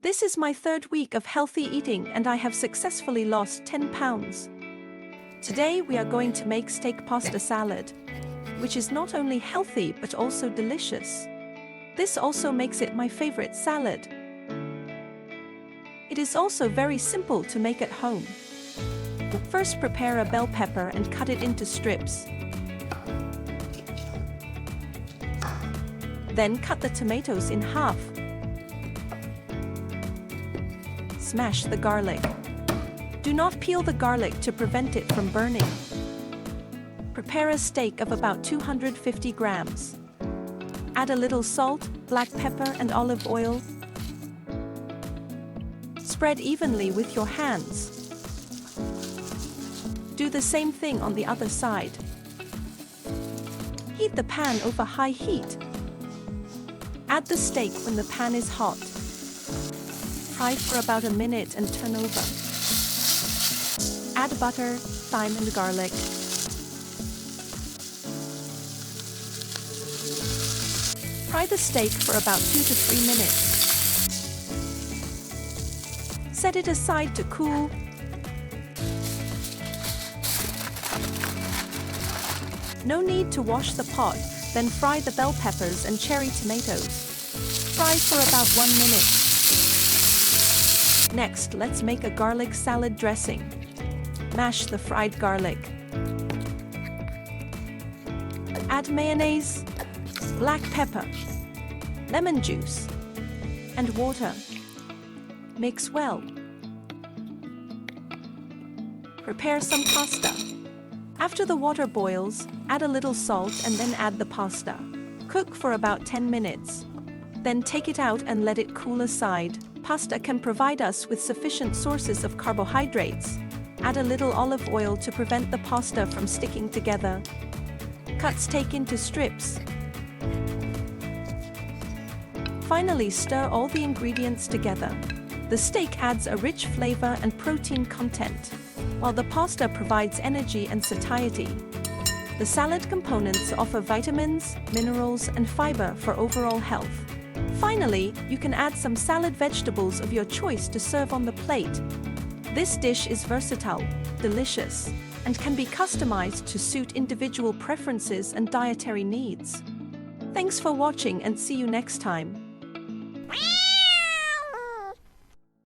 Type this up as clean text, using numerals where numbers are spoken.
This is my third week of healthy eating and I have successfully lost 10 pounds. Today we are going to make steak pasta salad, which is not only healthy but also delicious. This also makes it my favorite salad. It is also very simple to make at home. First, prepare a bell pepper and cut it into strips. Then cut the tomatoes in half. Smash the garlic. Do not peel the garlic to prevent it from burning. Prepare a steak of about 250 grams. Add a little salt, black pepper and olive oil. Spread evenly with your hands. Do the same thing on the other side. Heat the pan over high heat. Add the steak when the pan is hot. Fry for about a minute and turn over. Add butter, thyme and garlic. Fry the steak for about 2 to 3 minutes. Set it aside to cool. No need to wash the pot, then fry the bell peppers and cherry tomatoes. Fry for about 1 minute. Next, let's make a garlic salad dressing. Mash the fried garlic. Add mayonnaise, black pepper, lemon juice, and water. Mix well. Prepare some pasta. After the water boils, add a little salt and then add the pasta. Cook for about 10 minutes. Then take it out and let it cool aside. Pasta can provide us with sufficient sources of carbohydrates. Add a little olive oil to prevent the pasta from sticking together. Cut steak into strips. Finally, stir all the ingredients together. The steak adds a rich flavor and protein content, while the pasta provides energy and satiety. The salad components offer vitamins, minerals, and fiber for overall health. Finally, you can add some salad vegetables of your choice to serve on the plate. This dish is versatile, delicious, and can be customized to suit individual preferences and dietary needs. Thanks for watching and see you next time.